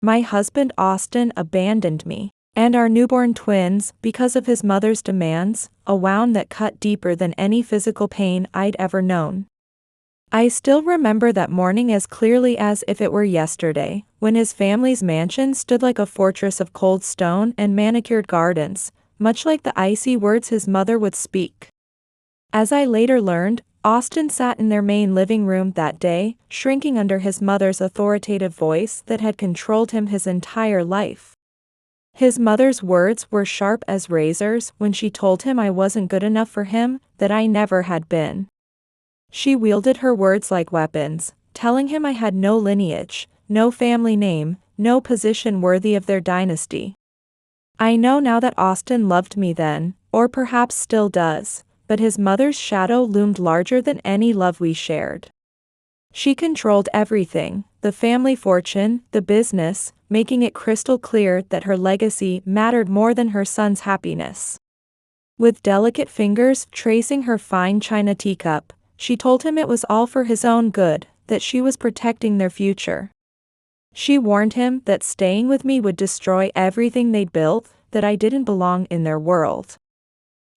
My husband Austin abandoned me, and our newborn twins, because of his mother's demands, a wound that cut deeper than any physical pain I'd ever known. I still remember that morning as clearly as if it were yesterday, when his family's mansion stood like a fortress of cold stone and manicured gardens, much like the icy words his mother would speak. As I later learned, Austin sat in their main living room that day, shrinking under his mother's authoritative voice that had controlled him his entire life. His mother's words were sharp as razors when she told him I wasn't good enough for him, that I never had been. She wielded her words like weapons, telling him I had no lineage, no family name, no position worthy of their dynasty. I know now that Austin loved me then, or perhaps still does, but his mother's shadow loomed larger than any love we shared. She controlled everything, the family fortune, the business, making it crystal clear that her legacy mattered more than her son's happiness. With delicate fingers tracing her fine china teacup, she told him it was all for his own good, that she was protecting their future. She warned him that staying with me would destroy everything they'd built, that I didn't belong in their world.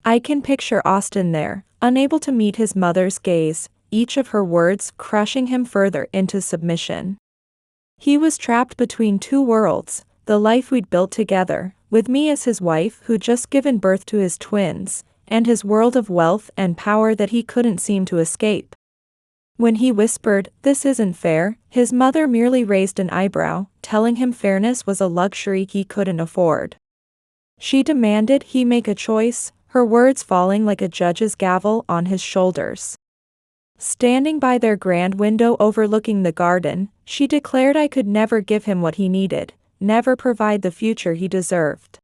I can picture Austin there, unable to meet his mother's gaze, each of her words crushing him further into submission. He was trapped between two worlds, the life we'd built together, with me as his wife who'd just given birth to his twins, and his world of wealth and power that he couldn't seem to escape. When he whispered, "This isn't fair," his mother merely raised an eyebrow, telling him fairness was a luxury he couldn't afford. She demanded he make a choice, her words falling like a judge's gavel on his shoulders. Standing by their grand window overlooking the garden, she declared I could never give him what he needed, never provide the future he deserved.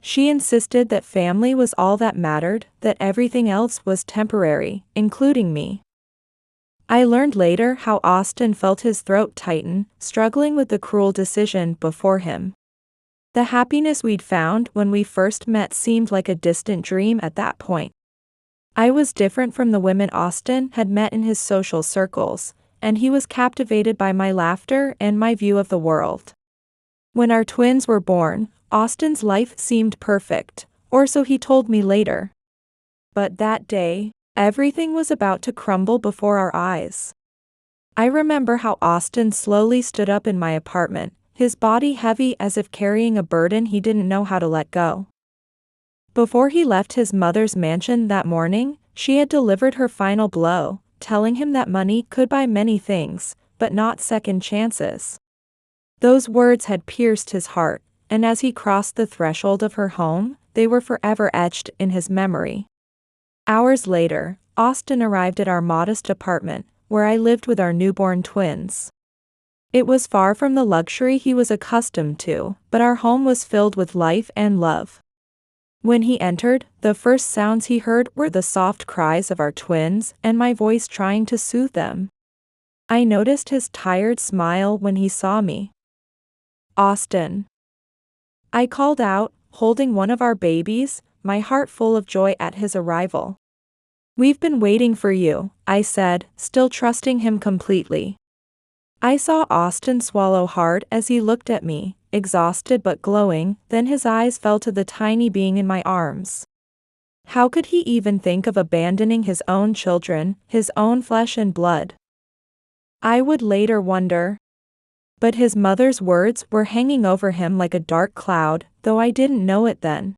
She insisted that family was all that mattered, that everything else was temporary, including me. I learned later how Austin felt his throat tighten, struggling with the cruel decision before him. The happiness we'd found when we first met seemed like a distant dream at that point. I was different from the women Austin had met in his social circles, and he was captivated by my laughter and my view of the world. When our twins were born, Austin's life seemed perfect, or so he told me later. But that day, everything was about to crumble before our eyes. I remember how Austin slowly stood up in my apartment, his body heavy as if carrying a burden he didn't know how to let go. Before he left his mother's mansion that morning, she had delivered her final blow, telling him that money could buy many things, but not second chances. Those words had pierced his heart, and as he crossed the threshold of her home, they were forever etched in his memory. Hours later, Austin arrived at our modest apartment, where I lived with our newborn twins. It was far from the luxury he was accustomed to, but our home was filled with life and love. When he entered, the first sounds he heard were the soft cries of our twins and my voice trying to soothe them. I noticed his tired smile when he saw me. "Austin," I called out, holding one of our babies, my heart full of joy at his arrival. "We've been waiting for you," I said, still trusting him completely. I saw Austin swallow hard as he looked at me, exhausted but glowing, then his eyes fell to the tiny being in my arms. How could he even think of abandoning his own children, his own flesh and blood? I would later wonder. But his mother's words were hanging over him like a dark cloud, though I didn't know it then.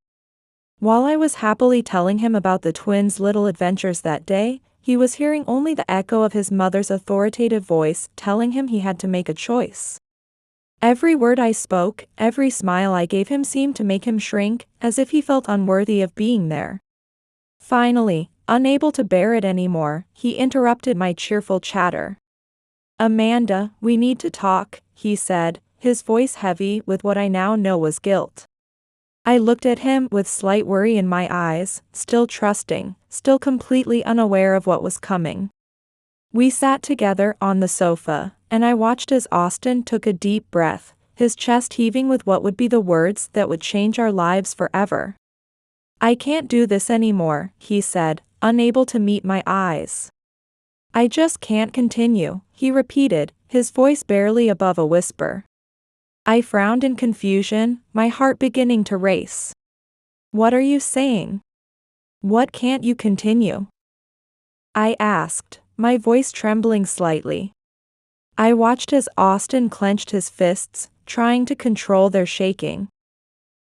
While I was happily telling him about the twins' little adventures that day, he was hearing only the echo of his mother's authoritative voice telling him he had to make a choice. Every word I spoke, every smile I gave him seemed to make him shrink, as if he felt unworthy of being there. Finally, unable to bear it anymore, he interrupted my cheerful chatter. "Amanda, we need to talk," he said, his voice heavy with what I now know was guilt. I looked at him with slight worry in my eyes, still trusting, still completely unaware of what was coming. We sat together on the sofa, and I watched as Austin took a deep breath, his chest heaving with what would be the words that would change our lives forever. "I can't do this anymore," he said, unable to meet my eyes. "I just can't continue," he repeated, his voice barely above a whisper. I frowned in confusion, my heart beginning to race. What are you saying? What can't you continue? I asked, my voice trembling slightly. I watched as Austin clenched his fists, trying to control their shaking.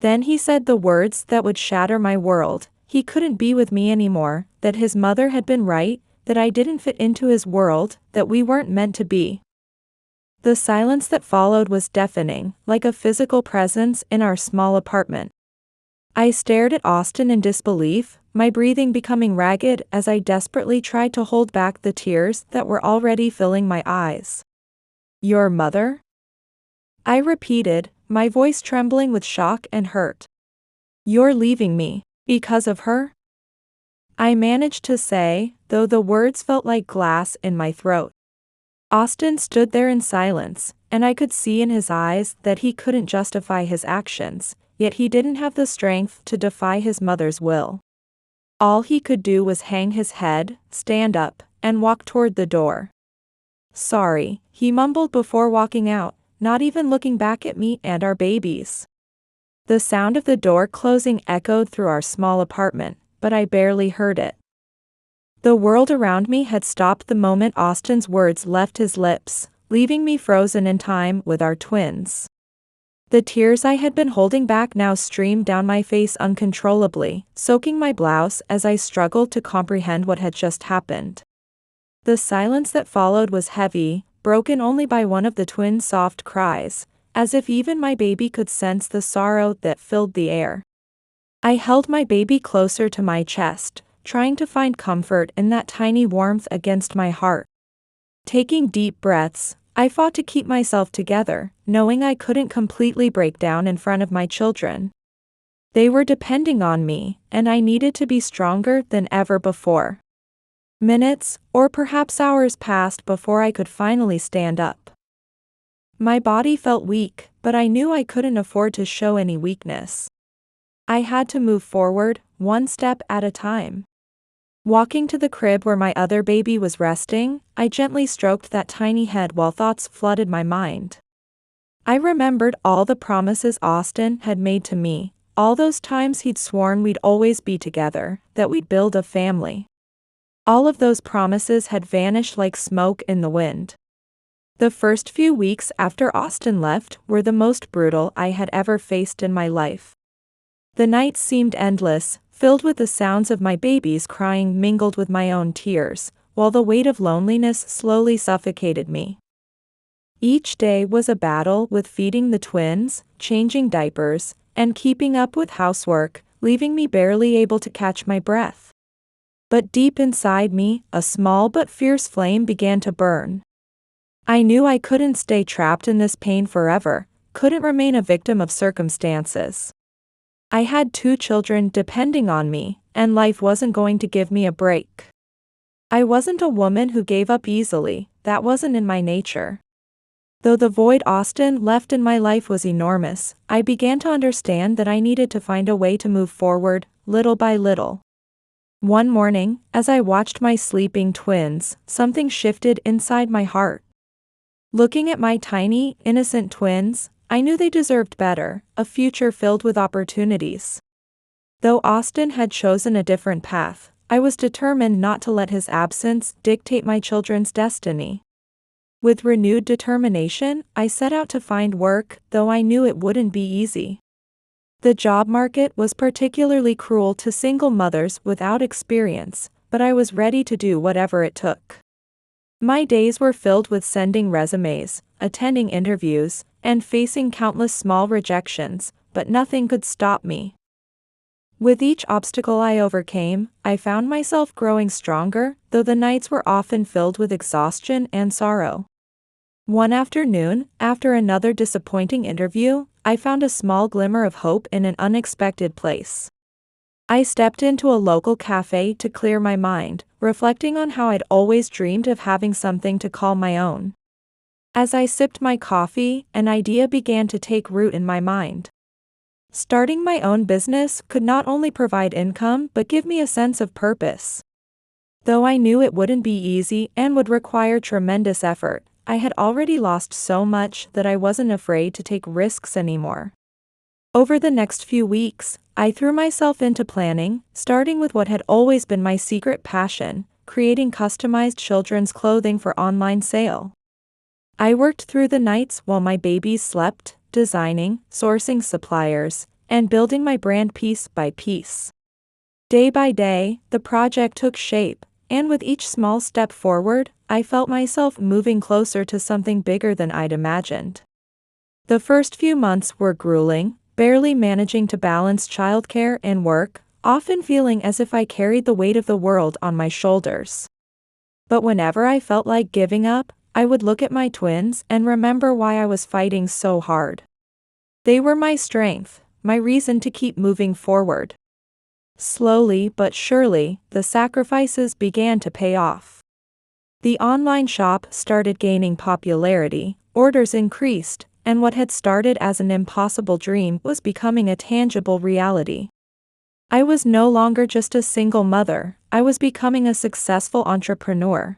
Then he said the words that would shatter my world. He couldn't be with me anymore, that his mother had been right, that I didn't fit into his world, that we weren't meant to be. The silence that followed was deafening, like a physical presence in our small apartment. I stared at Austin in disbelief, my breathing becoming ragged as I desperately tried to hold back the tears that were already filling my eyes. Your mother? I repeated, my voice trembling with shock and hurt. You're leaving me, because of her? I managed to say, though the words felt like glass in my throat. Austin stood there in silence, and I could see in his eyes that he couldn't justify his actions, yet he didn't have the strength to defy his mother's will. All he could do was hang his head, stand up, and walk toward the door. Sorry, he mumbled before walking out, not even looking back at me and our babies. The sound of the door closing echoed through our small apartment, but I barely heard it. The world around me had stopped the moment Austin's words left his lips, leaving me frozen in time with our twins. The tears I had been holding back now streamed down my face uncontrollably, soaking my blouse as I struggled to comprehend what had just happened. The silence that followed was heavy, broken only by one of the twins' soft cries, as if even my baby could sense the sorrow that filled the air. I held my baby closer to my chest, trying to find comfort in that tiny warmth against my heart. Taking deep breaths, I fought to keep myself together, knowing I couldn't completely break down in front of my children. They were depending on me, and I needed to be stronger than ever before. Minutes, or perhaps hours passed before I could finally stand up. My body felt weak, but I knew I couldn't afford to show any weakness. I had to move forward, one step at a time. Walking to the crib where my other baby was resting, I gently stroked that tiny head while thoughts flooded my mind. I remembered all the promises Austin had made to me, all those times he'd sworn we'd always be together, that we'd build a family. All of those promises had vanished like smoke in the wind. The first few weeks after Austin left were the most brutal I had ever faced in my life. The nights seemed endless, filled with the sounds of my babies crying mingled with my own tears, while the weight of loneliness slowly suffocated me. Each day was a battle with feeding the twins, changing diapers, and keeping up with housework, leaving me barely able to catch my breath. But deep inside me, a small but fierce flame began to burn. I knew I couldn't stay trapped in this pain forever, couldn't remain a victim of circumstances. I had 2 children depending on me, and life wasn't going to give me a break. I wasn't a woman who gave up easily, that wasn't in my nature. Though the void Austin left in my life was enormous, I began to understand that I needed to find a way to move forward, little by little. One morning, as I watched my sleeping twins, something shifted inside my heart. Looking at my tiny, innocent twins, I knew they deserved better, a future filled with opportunities. Though Austin had chosen a different path, I was determined not to let his absence dictate my children's destiny. With renewed determination, I set out to find work, though I knew it wouldn't be easy. The job market was particularly cruel to single mothers without experience, but I was ready to do whatever it took. My days were filled with sending resumes, attending interviews, and facing countless small rejections, but nothing could stop me. With each obstacle I overcame, I found myself growing stronger, though the nights were often filled with exhaustion and sorrow. One afternoon, after another disappointing interview, I found a small glimmer of hope in an unexpected place. I stepped into a local cafe to clear my mind, reflecting on how I'd always dreamed of having something to call my own. As I sipped my coffee, an idea began to take root in my mind. Starting my own business could not only provide income but give me a sense of purpose. Though I knew it wouldn't be easy and would require tremendous effort, I had already lost so much that I wasn't afraid to take risks anymore. Over the next few weeks, I threw myself into planning, starting with what had always been my secret passion, creating customized children's clothing for online sale. I worked through the nights while my babies slept, designing, sourcing suppliers, and building my brand piece by piece. Day by day, the project took shape, and with each small step forward, I felt myself moving closer to something bigger than I'd imagined. The first few months were grueling, barely managing to balance childcare and work, often feeling as if I carried the weight of the world on my shoulders. But whenever I felt like giving up, I would look at my twins and remember why I was fighting so hard. They were my strength, my reason to keep moving forward. Slowly but surely, the sacrifices began to pay off. The online shop started gaining popularity, orders increased, and what had started as an impossible dream was becoming a tangible reality. I was no longer just a single mother, I was becoming a successful entrepreneur.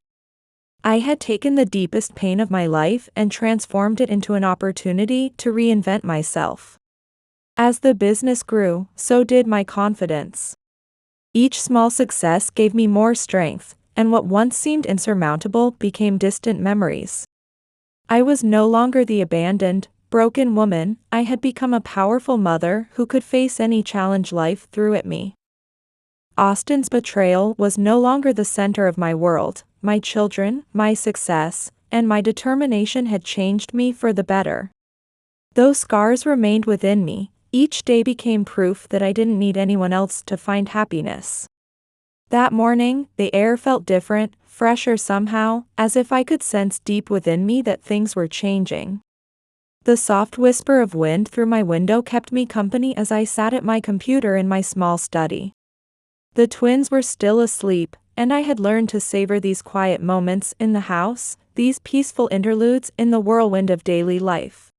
I had taken the deepest pain of my life and transformed it into an opportunity to reinvent myself. As the business grew, so did my confidence. Each small success gave me more strength, and what once seemed insurmountable became distant memories. I was no longer the abandoned, broken woman, I had become a powerful mother who could face any challenge life threw at me. Austin's betrayal was no longer the center of my world. My children, my success, and my determination had changed me for the better. Though scars remained within me, each day became proof that I didn't need anyone else to find happiness. That morning, the air felt different, fresher somehow, as if I could sense deep within me that things were changing. The soft whisper of wind through my window kept me company as I sat at my computer in my small study. The twins were still asleep, and I had learned to savor these quiet moments in the house, these peaceful interludes in the whirlwind of daily life.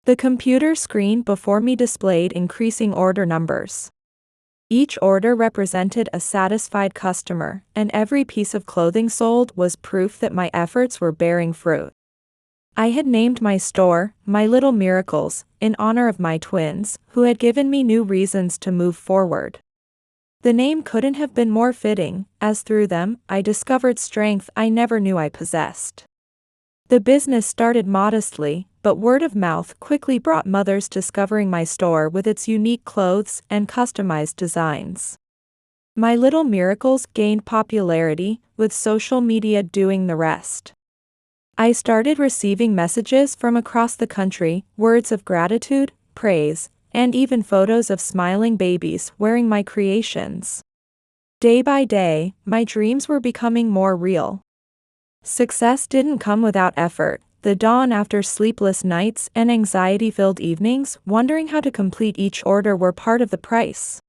The computer screen before me displayed increasing order numbers. Each order represented a satisfied customer, and every piece of clothing sold was proof that my efforts were bearing fruit. I had named my store, My Little Miracles, in honor of my twins, who had given me new reasons to move forward. The name couldn't have been more fitting, as through them, I discovered strength I never knew I possessed. The business started modestly, but word of mouth quickly brought mothers discovering my store with its unique clothes and customized designs. My Little Miracles gained popularity, with social media doing the rest. I started receiving messages from across the country, words of gratitude, praise, and even photos of smiling babies wearing my creations. Day by day, my dreams were becoming more real. Success didn't come without effort. The dawn after sleepless nights and anxiety-filled evenings, wondering how to complete each order were part of the price.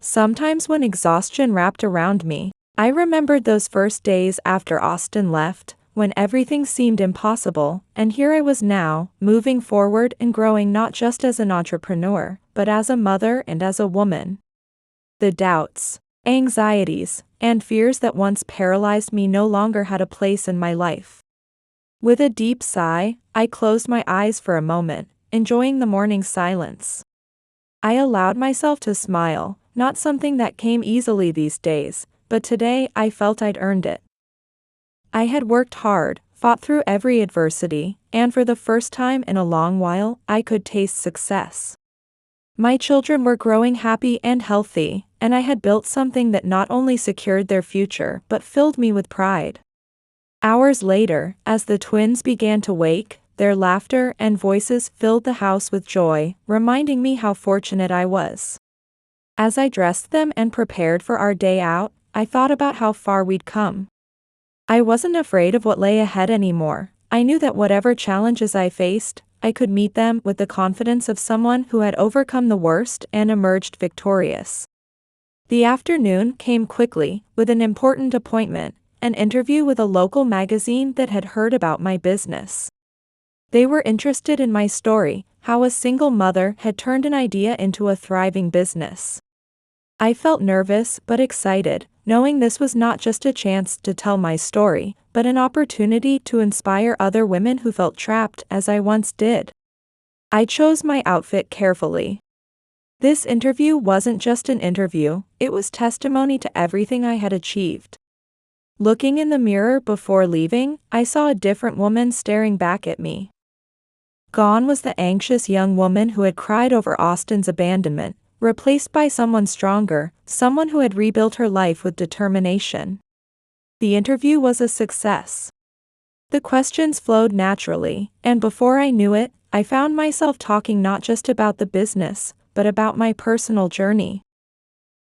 Sometimes when exhaustion wrapped around me, I remembered those first days after Austin left, when everything seemed impossible, and here I was now, moving forward and growing not just as an entrepreneur, but as a mother and as a woman. The doubts, anxieties, and fears that once paralyzed me no longer had a place in my life. With a deep sigh, I closed my eyes for a moment, enjoying the morning silence. I allowed myself to smile, not something that came easily these days, but today I felt I'd earned it. I had worked hard, fought through every adversity, and for the first time in a long while, I could taste success. My children were growing happy and healthy, and I had built something that not only secured their future but filled me with pride. Hours later, as the twins began to wake, their laughter and voices filled the house with joy, reminding me how fortunate I was. As I dressed them and prepared for our day out, I thought about how far we'd come. I wasn't afraid of what lay ahead anymore. I knew that whatever challenges I faced, I could meet them with the confidence of someone who had overcome the worst and emerged victorious. The afternoon came quickly, with an important appointment, an interview with a local magazine that had heard about my business. They were interested in my story, how a single mother had turned an idea into a thriving business. I felt nervous but excited, knowing this was not just a chance to tell my story, but an opportunity to inspire other women who felt trapped as I once did. I chose my outfit carefully. This interview wasn't just an interview, it was testimony to everything I had achieved. Looking in the mirror before leaving, I saw a different woman staring back at me. Gone was the anxious young woman who had cried over Austin's abandonment, replaced by someone stronger, someone who had rebuilt her life with determination. The interview was a success. The questions flowed naturally, and before I knew it, I found myself talking not just about the business, but about my personal journey.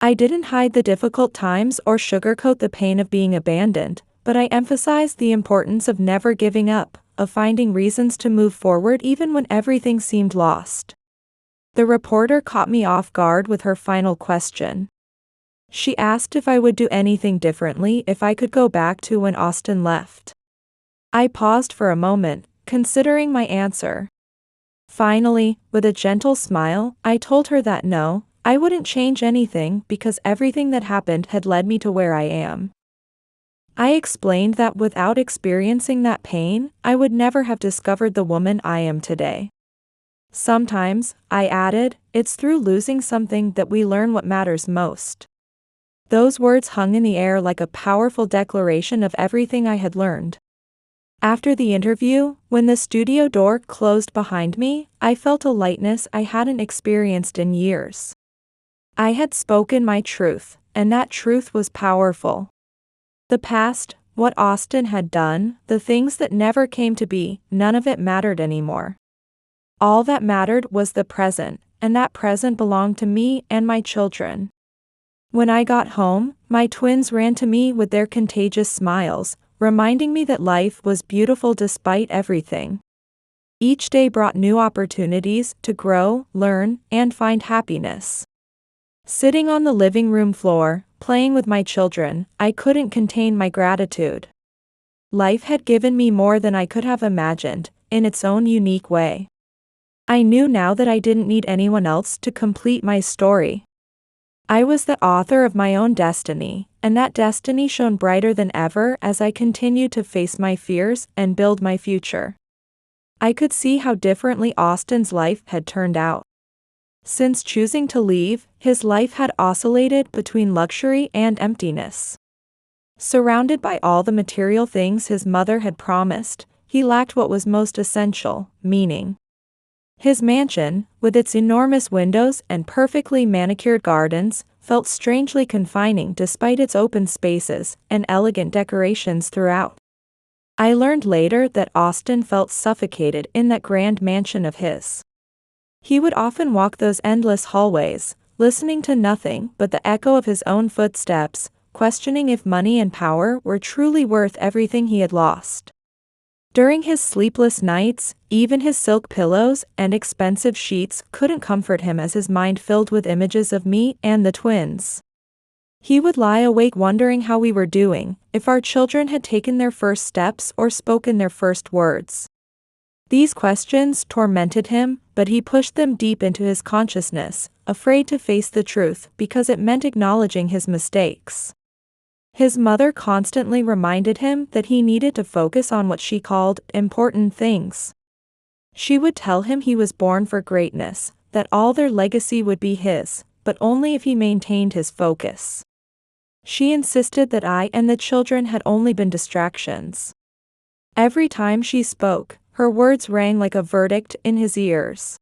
I didn't hide the difficult times or sugarcoat the pain of being abandoned, but I emphasized the importance of never giving up, of finding reasons to move forward even when everything seemed lost. The reporter caught me off guard with her final question. She asked if I would do anything differently if I could go back to when Austin left. I paused for a moment, considering my answer. Finally, with a gentle smile, I told her that no, I wouldn't change anything because everything that happened had led me to where I am. I explained that without experiencing that pain, I would never have discovered the woman I am today. Sometimes, I added, it's through losing something that we learn what matters most. Those words hung in the air like a powerful declaration of everything I had learned. After the interview, when the studio door closed behind me, I felt a lightness I hadn't experienced in years. I had spoken my truth, and that truth was powerful. The past, what Austin had done, the things that never came to be, none of it mattered anymore. All that mattered was the present, and that present belonged to me and my children. When I got home, my twins ran to me with their contagious smiles, reminding me that life was beautiful despite everything. Each day brought new opportunities to grow, learn, and find happiness. Sitting on the living room floor, playing with my children, I couldn't contain my gratitude. Life had given me more than I could have imagined, in its own unique way. I knew now that I didn't need anyone else to complete my story. I was the author of my own destiny, and that destiny shone brighter than ever as I continued to face my fears and build my future. I could see how differently Austin's life had turned out. Since choosing to leave, his life had oscillated between luxury and emptiness. Surrounded by all the material things his mother had promised, he lacked what was most essential, meaning. His mansion, with its enormous windows and perfectly manicured gardens, felt strangely confining despite its open spaces and elegant decorations throughout. I learned later that Austin felt suffocated in that grand mansion of his. He would often walk those endless hallways, listening to nothing but the echo of his own footsteps, questioning if money and power were truly worth everything he had lost. During his sleepless nights, even his silk pillows and expensive sheets couldn't comfort him as his mind filled with images of me and the twins. He would lie awake wondering how we were doing, if our children had taken their first steps or spoken their first words. These questions tormented him, but he pushed them deep into his consciousness, afraid to face the truth because it meant acknowledging his mistakes. His mother constantly reminded him that he needed to focus on what she called important things. She would tell him he was born for greatness, that all their legacy would be his, but only if he maintained his focus. She insisted that I and the children had only been distractions. Every time she spoke, her words rang like a verdict in his ears.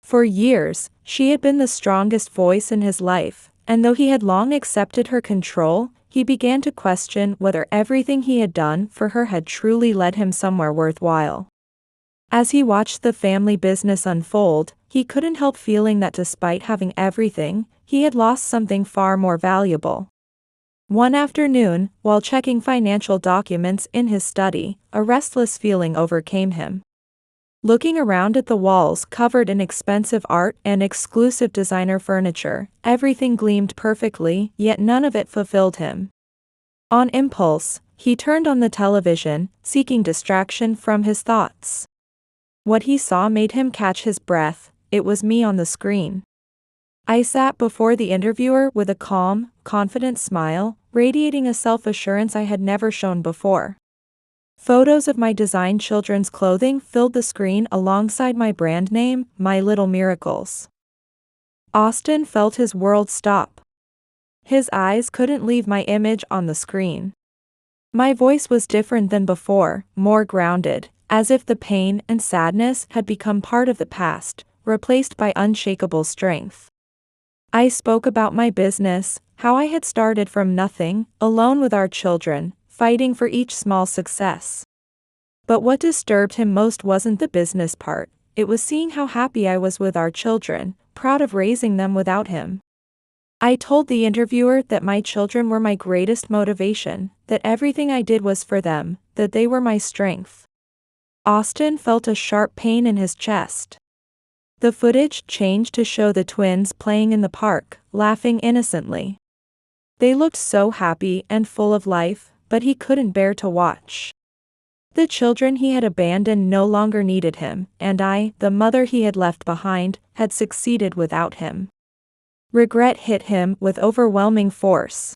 For years, she had been the strongest voice in his life, and though he had long accepted her control, he began to question whether everything he had done for her had truly led him somewhere worthwhile. As he watched the family business unfold, he couldn't help feeling that despite having everything, he had lost something far more valuable. One afternoon, while checking financial documents in his study, a restless feeling overcame him. Looking around at the walls covered in expensive art and exclusive designer furniture, everything gleamed perfectly, yet none of it fulfilled him. On impulse, he turned on the television, seeking distraction from his thoughts. What he saw made him catch his breath. It was me on the screen. I sat before the interviewer with a calm, confident smile, radiating a self-assurance I had never shown before. Photos of my designed children's clothing filled the screen alongside my brand name, My Little Miracles. Austin felt his world stop. His eyes couldn't leave my image on the screen. My voice was different than before, more grounded, as if the pain and sadness had become part of the past, replaced by unshakable strength. I spoke about my business, how I had started from nothing, alone with our children, fighting for each small success. But what disturbed him most wasn't the business part, it was seeing how happy I was with our children, proud of raising them without him. I told the interviewer that my children were my greatest motivation, that everything I did was for them, that they were my strength. Austin felt a sharp pain in his chest. The footage changed to show the twins playing in the park, laughing innocently. They looked so happy and full of life, but he couldn't bear to watch. The children he had abandoned no longer needed him, and I, the mother he had left behind, had succeeded without him. Regret hit him with overwhelming force.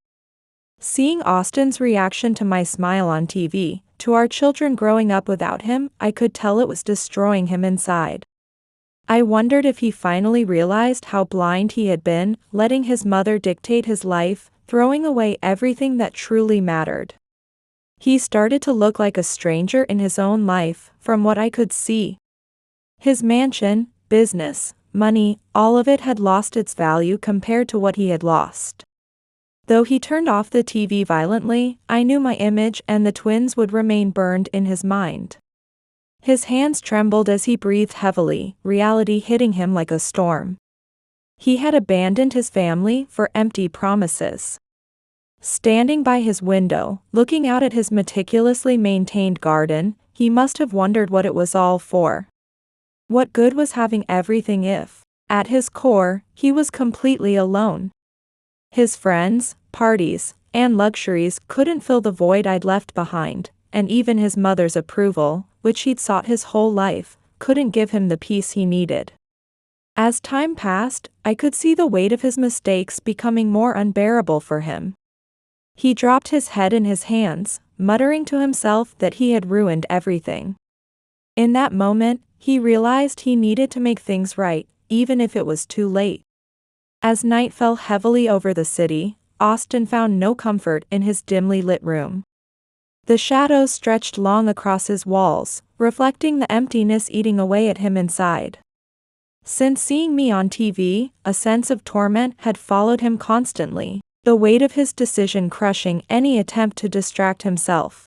Seeing Austin's reaction to my smile on TV, to our children growing up without him, I could tell it was destroying him inside. I wondered if he finally realized how blind he had been, letting his mother dictate his life, throwing away everything that truly mattered. He started to look like a stranger in his own life, from what I could see. His mansion, business, money, all of it had lost its value compared to what he had lost. Though he turned off the TV violently, I knew my image and the twins would remain burned in his mind. His hands trembled as he breathed heavily, reality hitting him like a storm. He had abandoned his family for empty promises. Standing by his window, looking out at his meticulously maintained garden, he must have wondered what it was all for. What good was having everything if, at his core, he was completely alone? His friends, parties, and luxuries couldn't fill the void I'd left behind, and even his mother's approval, which he'd sought his whole life, couldn't give him the peace he needed. As time passed, I could see the weight of his mistakes becoming more unbearable for him. He dropped his head in his hands, muttering to himself that he had ruined everything. In that moment, he realized he needed to make things right, even if it was too late. As night fell heavily over the city, Austin found no comfort in his dimly lit room. The shadows stretched long across his walls, reflecting the emptiness eating away at him inside. Since seeing me on TV, a sense of torment had followed him constantly, the weight of his decision crushing any attempt to distract himself.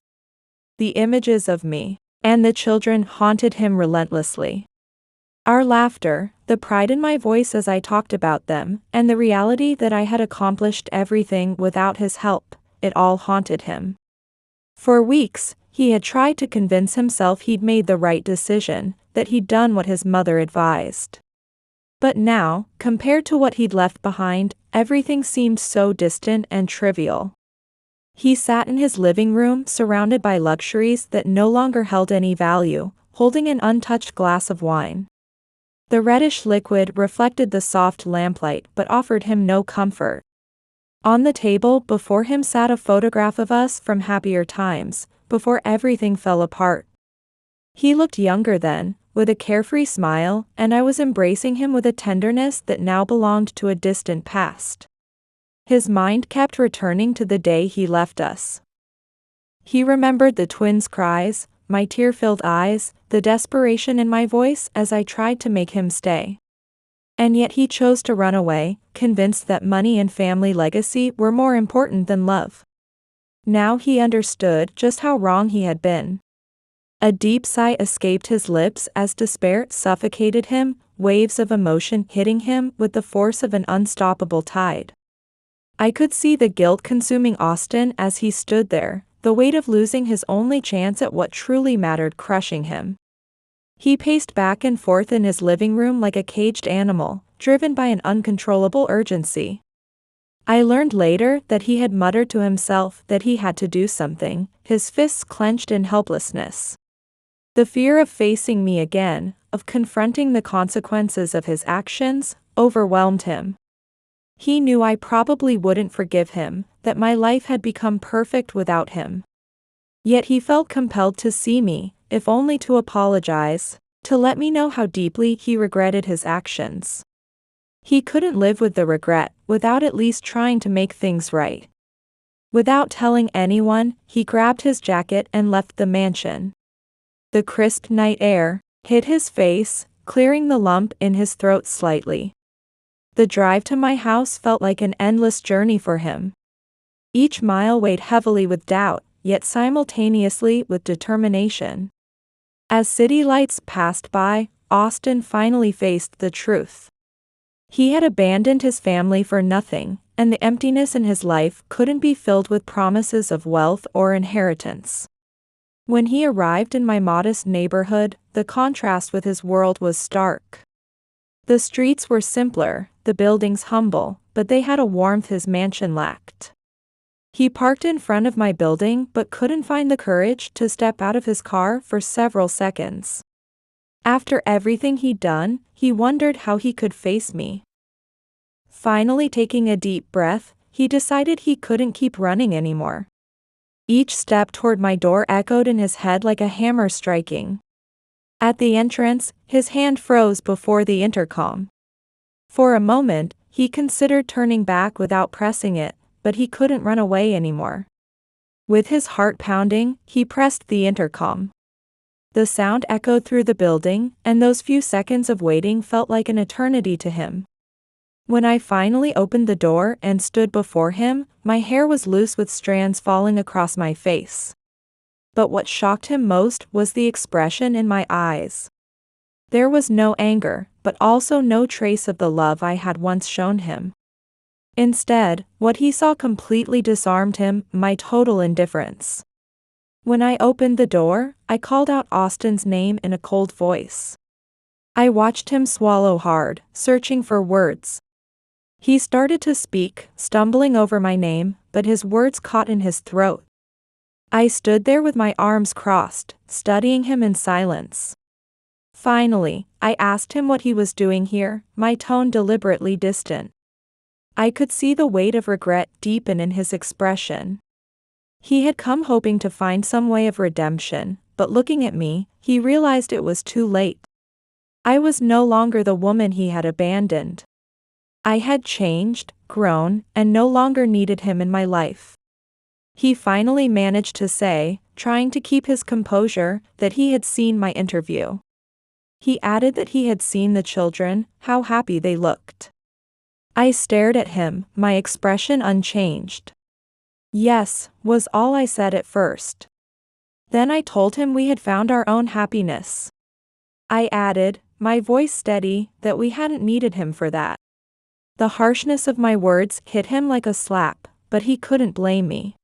The images of me and the children haunted him relentlessly. Our laughter, the pride in my voice as I talked about them, and the reality that I had accomplished everything without his help, it all haunted him. For weeks, he had tried to convince himself he'd made the right decision, that he'd done what his mother advised. But now, compared to what he'd left behind, everything seemed so distant and trivial. He sat in his living room surrounded by luxuries that no longer held any value, holding an untouched glass of wine. The reddish liquid reflected the soft lamplight but offered him no comfort. On the table before him sat a photograph of us from happier times, before everything fell apart. He looked younger then, with a carefree smile, and I was embracing him with a tenderness that now belonged to a distant past. His mind kept returning to the day he left us. He remembered the twins' cries, my tear-filled eyes, the desperation in my voice as I tried to make him stay. And yet he chose to run away, convinced that money and family legacy were more important than love. Now he understood just how wrong he had been. A deep sigh escaped his lips as despair suffocated him, waves of emotion hitting him with the force of an unstoppable tide. I could see the guilt consuming Austin as he stood there, the weight of losing his only chance at what truly mattered crushing him. He paced back and forth in his living room like a caged animal, driven by an uncontrollable urgency. I learned later that he had muttered to himself that he had to do something, his fists clenched in helplessness. The fear of facing me again, of confronting the consequences of his actions, overwhelmed him. He knew I probably wouldn't forgive him, that my life had become perfect without him. Yet he felt compelled to see me, if only to apologize, to let me know how deeply he regretted his actions. He couldn't live with the regret, without at least trying to make things right. Without telling anyone, he grabbed his jacket and left the mansion. The crisp night air hit his face, clearing the lump in his throat slightly. The drive to my house felt like an endless journey for him. Each mile weighed heavily with doubt, yet simultaneously with determination. As city lights passed by, Austin finally faced the truth. He had abandoned his family for nothing, and the emptiness in his life couldn't be filled with promises of wealth or inheritance. When he arrived in my modest neighborhood, the contrast with his world was stark. The streets were simpler, the buildings humble, but they had a warmth his mansion lacked. He parked in front of my building but couldn't find the courage to step out of his car for several seconds. After everything he'd done, he wondered how he could face me. Finally taking a deep breath, he decided he couldn't keep running anymore. Each step toward my door echoed in his head like a hammer striking. At the entrance, his hand froze before the intercom. For a moment, he considered turning back without pressing it, but he couldn't run away anymore. With his heart pounding, he pressed the intercom. The sound echoed through the building, and those few seconds of waiting felt like an eternity to him. When I finally opened the door and stood before him, my hair was loose with strands falling across my face. But what shocked him most was the expression in my eyes. There was no anger, but also no trace of the love I had once shown him. Instead, what he saw completely disarmed him, my total indifference. When I opened the door, I called out Austin's name in a cold voice. I watched him swallow hard, searching for words. He started to speak, stumbling over my name, but his words caught in his throat. I stood there with my arms crossed, studying him in silence. Finally, I asked him what he was doing here, my tone deliberately distant. I could see the weight of regret deepen in his expression. He had come hoping to find some way of redemption, but looking at me, he realized it was too late. I was no longer the woman he had abandoned. I had changed, grown, and no longer needed him in my life. He finally managed to say, trying to keep his composure, that he had seen my interview. He added that he had seen the children, how happy they looked. I stared at him, my expression unchanged. Yes, was all I said at first. Then I told him we had found our own happiness. I added, my voice steady, that we hadn't needed him for that. The harshness of my words hit him like a slap, but he couldn't blame me.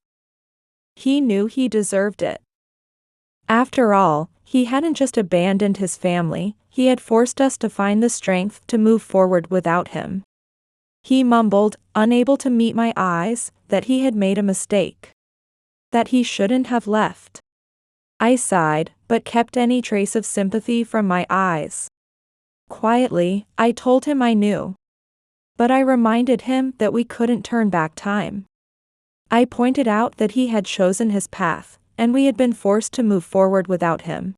He knew he deserved it. After all, he hadn't just abandoned his family, he had forced us to find the strength to move forward without him. He mumbled, unable to meet my eyes, that he had made a mistake. That he shouldn't have left. I sighed, but kept any trace of sympathy from my eyes. Quietly, I told him I knew. But I reminded him that we couldn't turn back time. I pointed out that he had chosen his path, and we had been forced to move forward without him.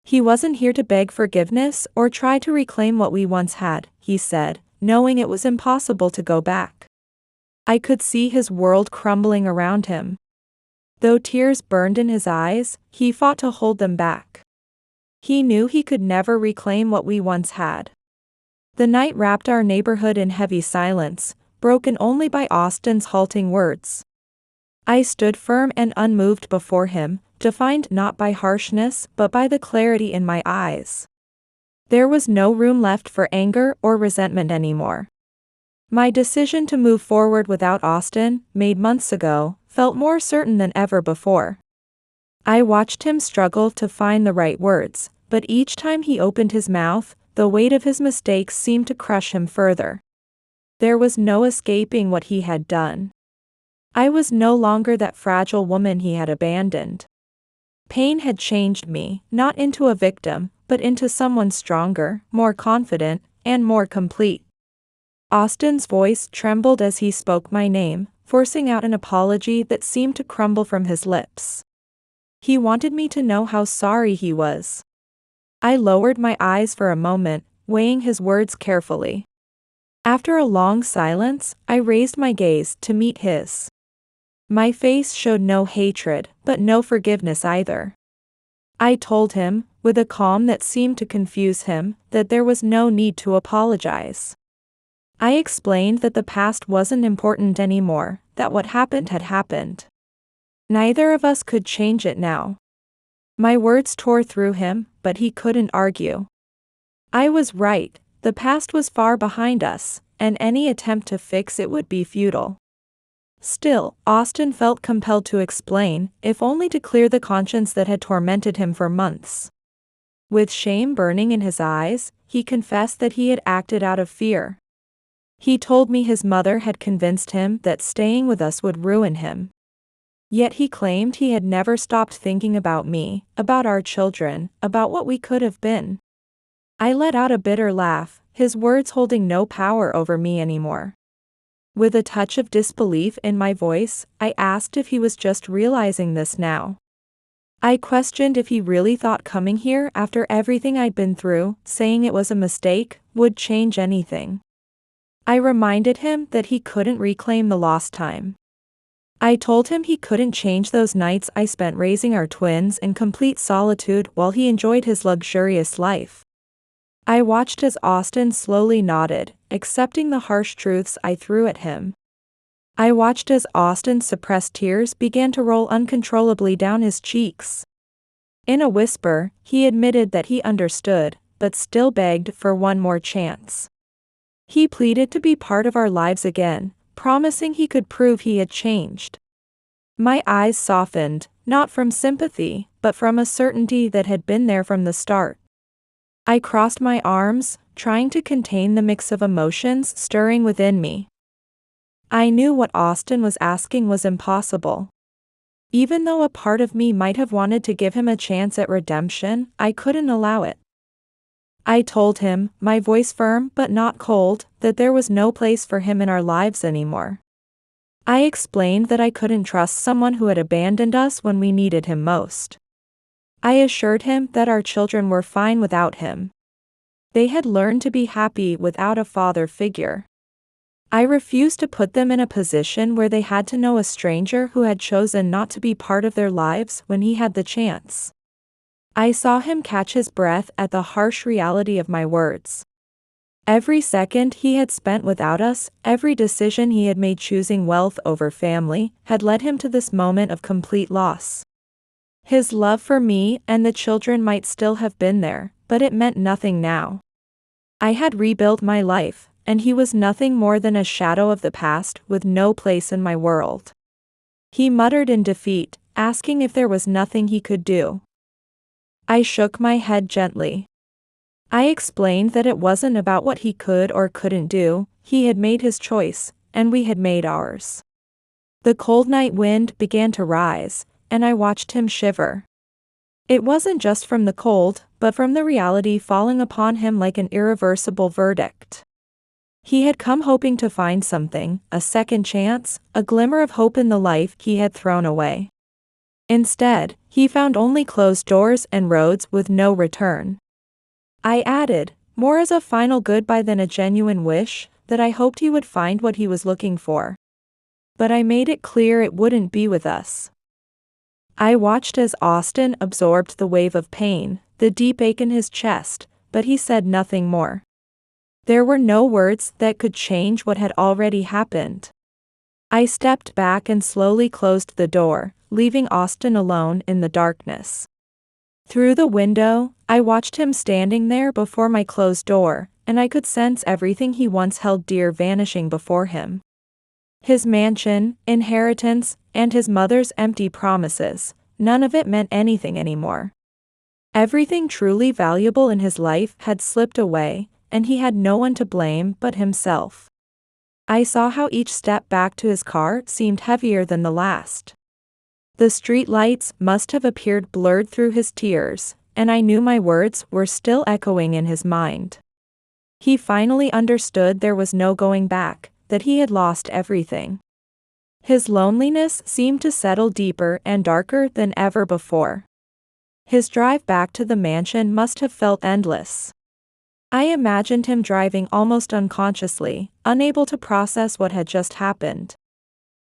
He wasn't here to beg forgiveness or try to reclaim what we once had, he said, knowing it was impossible to go back. I could see his world crumbling around him. Though tears burned in his eyes, he fought to hold them back. He knew he could never reclaim what we once had. The night wrapped our neighborhood in heavy silence, broken only by Austin's halting words. I stood firm and unmoved before him, defined not by harshness but by the clarity in my eyes. There was no room left for anger or resentment anymore. My decision to move forward without Austin, made months ago, felt more certain than ever before. I watched him struggle to find the right words, but each time he opened his mouth, the weight of his mistakes seemed to crush him further. There was no escaping what he had done. I was no longer that fragile woman he had abandoned. Pain had changed me, not into a victim, but into someone stronger, more confident, and more complete. Austin's voice trembled as he spoke my name, forcing out an apology that seemed to crumble from his lips. He wanted me to know how sorry he was. I lowered my eyes for a moment, weighing his words carefully. After a long silence, I raised my gaze to meet his. My face showed no hatred, but no forgiveness either. I told him, with a calm that seemed to confuse him, that there was no need to apologize. I explained that the past wasn't important anymore, that what happened had happened. Neither of us could change it now. My words tore through him, but he couldn't argue. I was right, the past was far behind us, and any attempt to fix it would be futile. Still, Austin felt compelled to explain, if only to clear the conscience that had tormented him for months. With shame burning in his eyes, he confessed that he had acted out of fear. He told me his mother had convinced him that staying with us would ruin him. Yet he claimed he had never stopped thinking about me, about our children, about what we could have been. I let out a bitter laugh, his words holding no power over me anymore. With a touch of disbelief in my voice, I asked if he was just realizing this now. I questioned if he really thought coming here after everything I'd been through, saying it was a mistake, would change anything. I reminded him that he couldn't reclaim the lost time. I told him he couldn't change those nights I spent raising our twins in complete solitude while he enjoyed his luxurious life. I watched as Austin slowly nodded, accepting the harsh truths I threw at him. I watched as Austin's suppressed tears began to roll uncontrollably down his cheeks. In a whisper, he admitted that he understood, but still begged for one more chance. He pleaded to be part of our lives again, promising he could prove he had changed. My eyes softened, not from sympathy, but from a certainty that had been there from the start. I crossed my arms, trying to contain the mix of emotions stirring within me. I knew what Austin was asking was impossible. Even though a part of me might have wanted to give him a chance at redemption, I couldn't allow it. I told him, my voice firm but not cold, that there was no place for him in our lives anymore. I explained that I couldn't trust someone who had abandoned us when we needed him most. I assured him that our children were fine without him. They had learned to be happy without a father figure. I refused to put them in a position where they had to know a stranger who had chosen not to be part of their lives when he had the chance. I saw him catch his breath at the harsh reality of my words. Every second he had spent without us, every decision he had made choosing wealth over family, had led him to this moment of complete loss. His love for me and the children might still have been there, but it meant nothing now. I had rebuilt my life, and he was nothing more than a shadow of the past with no place in my world. He muttered in defeat, asking if there was nothing he could do. I shook my head gently. I explained that it wasn't about what he could or couldn't do, he had made his choice, and we had made ours. The cold night wind began to rise, and I watched him shiver. It wasn't just from the cold, but from the reality falling upon him like an irreversible verdict. He had come hoping to find something, a second chance, a glimmer of hope in the life he had thrown away. Instead, he found only closed doors and roads with no return. I added, more as a final goodbye than a genuine wish, that I hoped he would find what he was looking for. But I made it clear it wouldn't be with us. I watched as Austin absorbed the wave of pain, the deep ache in his chest, but he said nothing more. There were no words that could change what had already happened. I stepped back and slowly closed the door, leaving Austin alone in the darkness. Through the window, I watched him standing there before my closed door, and I could sense everything he once held dear vanishing before him. His mansion, inheritance, and his mother's empty promises, none of it meant anything anymore. Everything truly valuable in his life had slipped away, and he had no one to blame but himself. I saw how each step back to his car seemed heavier than the last. The street lights must have appeared blurred through his tears, and I knew my words were still echoing in his mind. He finally understood there was no going back, that he had lost everything. His loneliness seemed to settle deeper and darker than ever before. His drive back to the mansion must have felt endless. I imagined him driving almost unconsciously, unable to process what had just happened.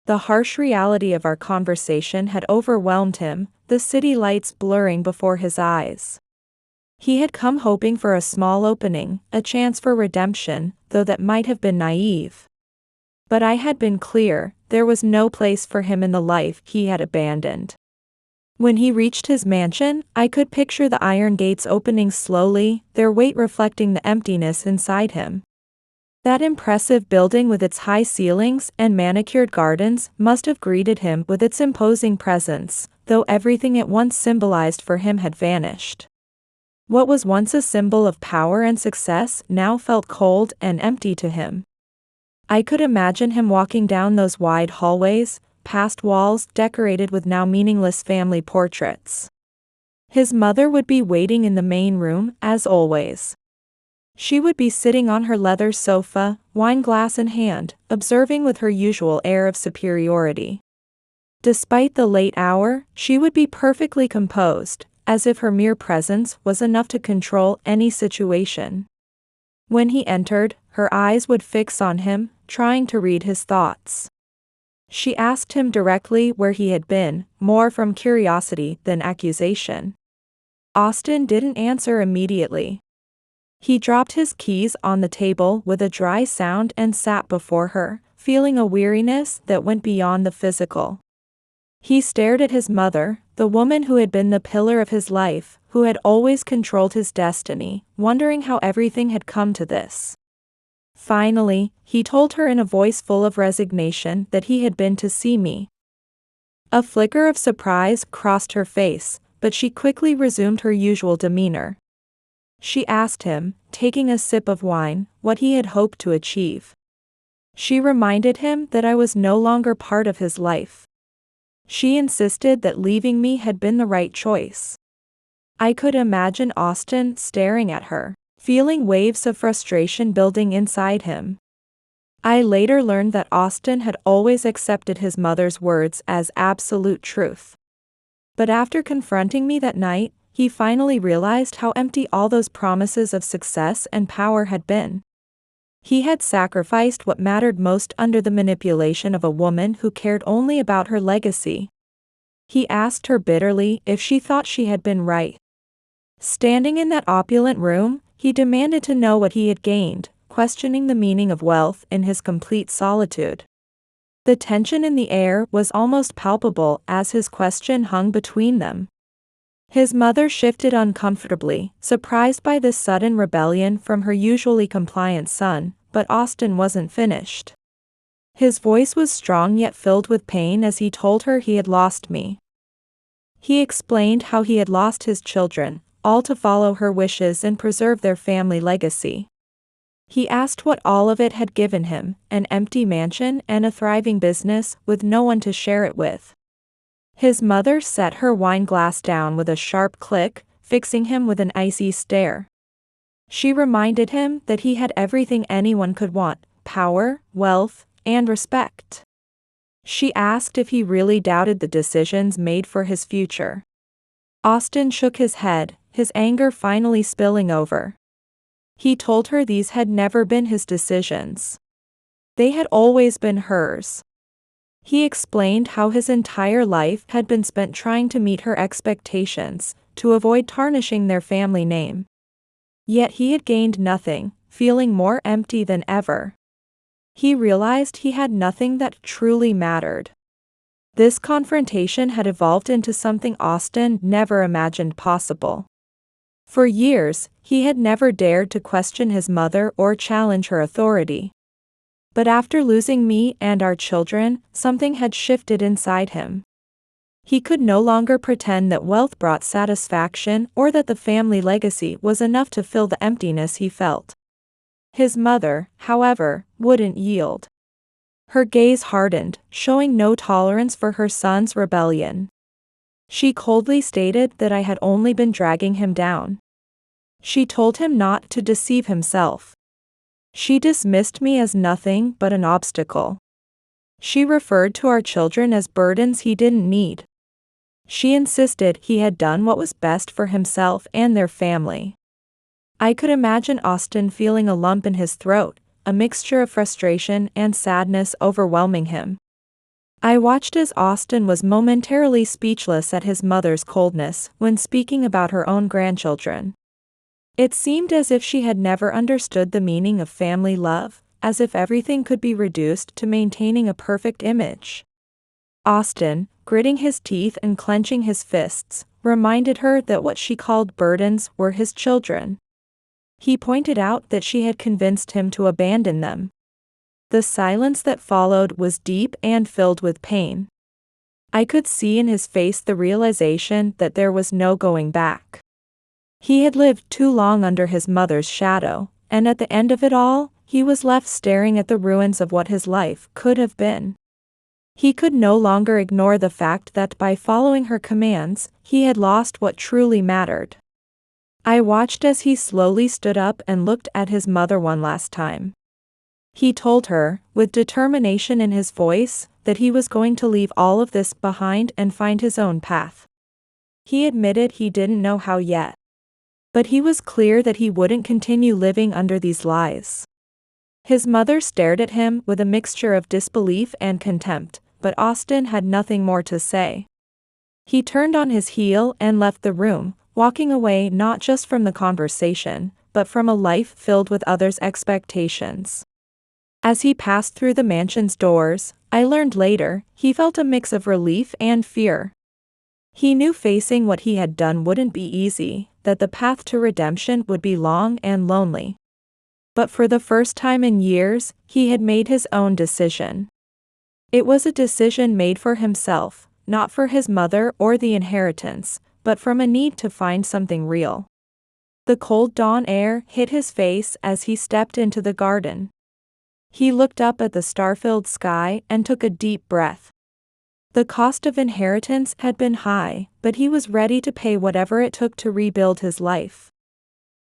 The harsh reality of our conversation had overwhelmed him, the city lights blurring before his eyes. He had come hoping for a small opening, a chance for redemption, though that might have been naive. But I had been clear, there was no place for him in the life he had abandoned. When he reached his mansion, I could picture the iron gates opening slowly, their weight reflecting the emptiness inside him. That impressive building with its high ceilings and manicured gardens must have greeted him with its imposing presence, though everything it once symbolized for him had vanished. What was once a symbol of power and success now felt cold and empty to him. I could imagine him walking down those wide hallways, past walls decorated with now meaningless family portraits. His mother would be waiting in the main room, as always. She would be sitting on her leather sofa, wine glass in hand, observing with her usual air of superiority. Despite the late hour, she would be perfectly composed, as if her mere presence was enough to control any situation. When he entered, her eyes would fix on him, trying to read his thoughts. She asked him directly where he had been, more from curiosity than accusation. Austin didn't answer immediately. He dropped his keys on the table with a dry sound and sat before her, feeling a weariness that went beyond the physical. He stared at his mother, the woman who had been the pillar of his life, who had always controlled his destiny, wondering how everything had come to this. Finally, he told her in a voice full of resignation that he had been to see me. A flicker of surprise crossed her face, but she quickly resumed her usual demeanor. She asked him, taking a sip of wine, what he had hoped to achieve. She reminded him that I was no longer part of his life. She insisted that leaving me had been the right choice. I could imagine Austin staring at her, feeling waves of frustration building inside him. I later learned that Austin had always accepted his mother's words as absolute truth. But after confronting me that night, he finally realized how empty all those promises of success and power had been. He had sacrificed what mattered most under the manipulation of a woman who cared only about her legacy. He asked her bitterly if she thought she had been right. Standing in that opulent room, he demanded to know what he had gained, questioning the meaning of wealth in his complete solitude. The tension in the air was almost palpable as his question hung between them. His mother shifted uncomfortably, surprised by this sudden rebellion from her usually compliant son, but Austin wasn't finished. His voice was strong yet filled with pain as he told her he had lost me. He explained how he had lost his children, all to follow her wishes and preserve their family legacy. He asked what all of it had given him, an empty mansion and a thriving business with no one to share it with. His mother set her wine glass down with a sharp click, fixing him with an icy stare. She reminded him that he had everything anyone could want: power, wealth, and respect. She asked if he really doubted the decisions made for his future. Austin shook his head, his anger finally spilling over. He told her these had never been his decisions. They had always been hers. He explained how his entire life had been spent trying to meet her expectations, to avoid tarnishing their family name. Yet he had gained nothing, feeling more empty than ever. He realized he had nothing that truly mattered. This confrontation had evolved into something Austin never imagined possible. For years, he had never dared to question his mother or challenge her authority. But after losing me and our children, something had shifted inside him. He could no longer pretend that wealth brought satisfaction or that the family legacy was enough to fill the emptiness he felt. His mother, however, wouldn't yield. Her gaze hardened, showing no tolerance for her son's rebellion. She coldly stated that I had only been dragging him down. She told him not to deceive himself. She dismissed me as nothing but an obstacle. She referred to our children as burdens he didn't need. She insisted he had done what was best for himself and their family. I could imagine Austin feeling a lump in his throat, a mixture of frustration and sadness overwhelming him. I watched as Austin was momentarily speechless at his mother's coldness when speaking about her own grandchildren. It seemed as if she had never understood the meaning of family love, as if everything could be reduced to maintaining a perfect image. Austin, gritting his teeth and clenching his fists, reminded her that what she called burdens were his children. He pointed out that she had convinced him to abandon them. The silence that followed was deep and filled with pain. I could see in his face the realization that there was no going back. He had lived too long under his mother's shadow, and at the end of it all, he was left staring at the ruins of what his life could have been. He could no longer ignore the fact that by following her commands, he had lost what truly mattered. I watched as he slowly stood up and looked at his mother one last time. He told her, with determination in his voice, that he was going to leave all of this behind and find his own path. He admitted he didn't know how yet. But he was clear that he wouldn't continue living under these lies. His mother stared at him with a mixture of disbelief and contempt, but Austin had nothing more to say. He turned on his heel and left the room, walking away not just from the conversation, but from a life filled with others' expectations. As he passed through the mansion's doors, I learned later, he felt a mix of relief and fear. He knew facing what he had done wouldn't be easy, that the path to redemption would be long and lonely. But for the first time in years, he had made his own decision. It was a decision made for himself, not for his mother or the inheritance, but from a need to find something real. The cold dawn air hit his face as he stepped into the garden. He looked up at the star-filled sky and took a deep breath. The cost of inheritance had been high, but he was ready to pay whatever it took to rebuild his life.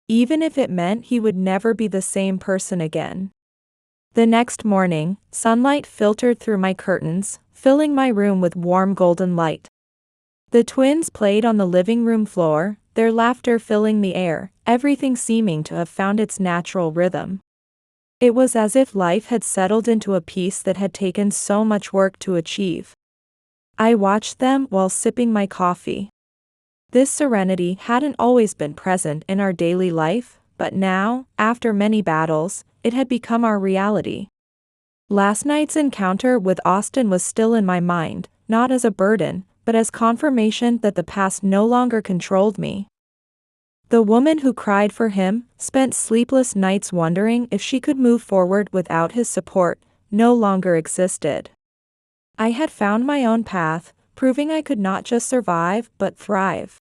Even if it meant he would never be the same person again. The next morning, sunlight filtered through my curtains, filling my room with warm golden light. The twins played on the living room floor, their laughter filling the air, everything seeming to have found its natural rhythm. It was as if life had settled into a peace that had taken so much work to achieve. I watched them while sipping my coffee. This serenity hadn't always been present in our daily life, but now, after many battles, it had become our reality. Last night's encounter with Austin was still in my mind, not as a burden, but as confirmation that the past no longer controlled me. The woman who cried for him spent sleepless nights wondering if she could move forward without his support, no longer existed. I had found my own path, proving I could not just survive but thrive.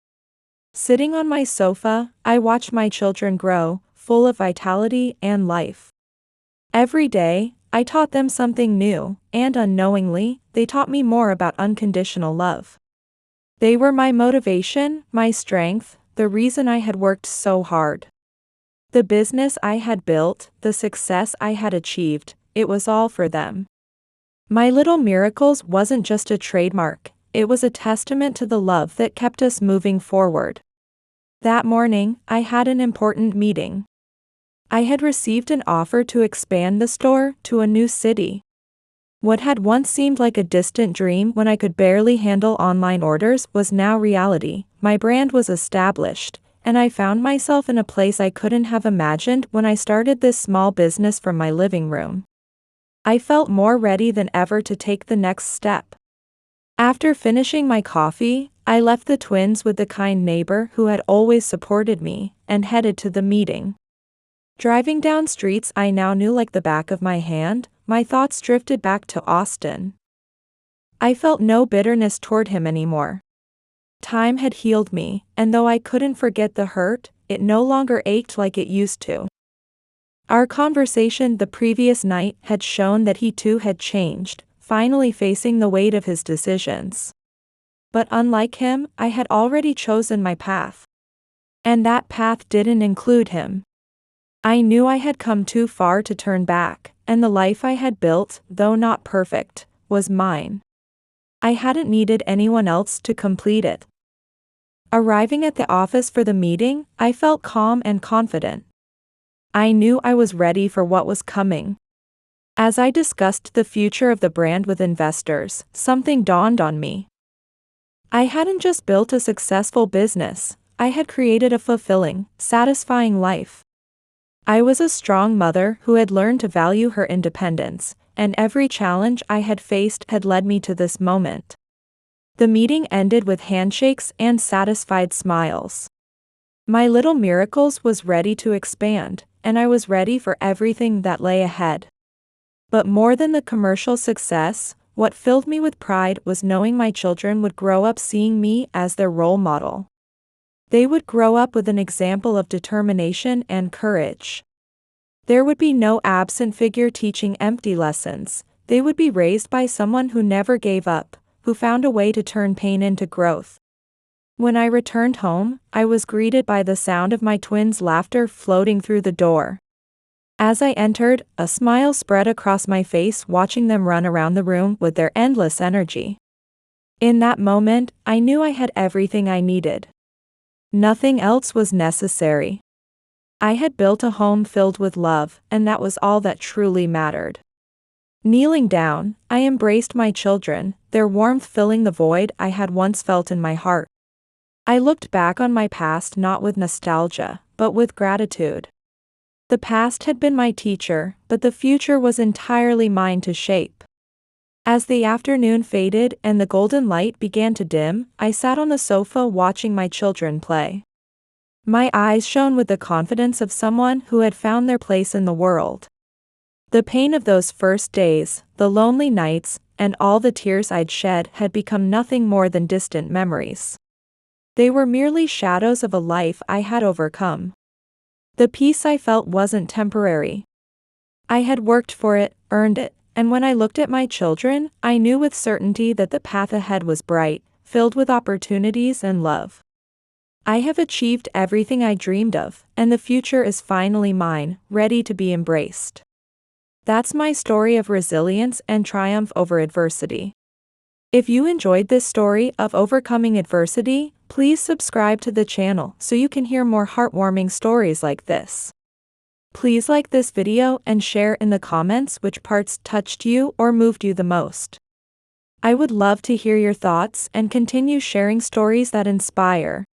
Sitting on my sofa, I watched my children grow, full of vitality and life. Every day, I taught them something new, and unknowingly, they taught me more about unconditional love. They were my motivation, my strength, the reason I had worked so hard. The business I had built, the success I had achieved, it was all for them. My little miracles wasn't just a trademark, it was a testament to the love that kept us moving forward. That morning, I had an important meeting. I had received an offer to expand the store to a new city. What had once seemed like a distant dream when I could barely handle online orders was now reality. My brand was established, and I found myself in a place I couldn't have imagined when I started this small business from my living room. I felt more ready than ever to take the next step. After finishing my coffee, I left the twins with the kind neighbor who had always supported me, and headed to the meeting. Driving down streets I now knew like the back of my hand, my thoughts drifted back to Austin. I felt no bitterness toward him anymore. Time had healed me, and though I couldn't forget the hurt, it no longer ached like it used to. Our conversation the previous night had shown that he too had changed, finally facing the weight of his decisions. But unlike him, I had already chosen my path. And that path didn't include him. I knew I had come too far to turn back, and the life I had built, though not perfect, was mine. I hadn't needed anyone else to complete it. Arriving at the office for the meeting, I felt calm and confident. I knew I was ready for what was coming. As I discussed the future of the brand with investors, something dawned on me. I hadn't just built a successful business, I had created a fulfilling, satisfying life. I was a strong mother who had learned to value her independence, and every challenge I had faced had led me to this moment. The meeting ended with handshakes and satisfied smiles. My Little Miracles was ready to expand, and I was ready for everything that lay ahead. But more than the commercial success, what filled me with pride was knowing my children would grow up seeing me as their role model. They would grow up with an example of determination and courage. There would be no absent figure teaching empty lessons. They would be raised by someone who never gave up, who found a way to turn pain into growth. When I returned home, I was greeted by the sound of my twins' laughter floating through the door. As I entered, a smile spread across my face watching them run around the room with their endless energy. In that moment, I knew I had everything I needed. Nothing else was necessary. I had built a home filled with love, and that was all that truly mattered. Kneeling down, I embraced my children, their warmth filling the void I had once felt in my heart. I looked back on my past not with nostalgia, but with gratitude. The past had been my teacher, but the future was entirely mine to shape. As the afternoon faded and the golden light began to dim, I sat on the sofa watching my children play. My eyes shone with the confidence of someone who had found their place in the world. The pain of those first days, the lonely nights, and all the tears I'd shed had become nothing more than distant memories. They were merely shadows of a life I had overcome. The peace I felt wasn't temporary. I had worked for it, earned it, and when I looked at my children, I knew with certainty that the path ahead was bright, filled with opportunities and love. I have achieved everything I dreamed of, and the future is finally mine, ready to be embraced. That's my story of resilience and triumph over adversity. If you enjoyed this story of overcoming adversity, please subscribe to the channel so you can hear more heartwarming stories like this. Please like this video and share in the comments which parts touched you or moved you the most. I would love to hear your thoughts and continue sharing stories that inspire.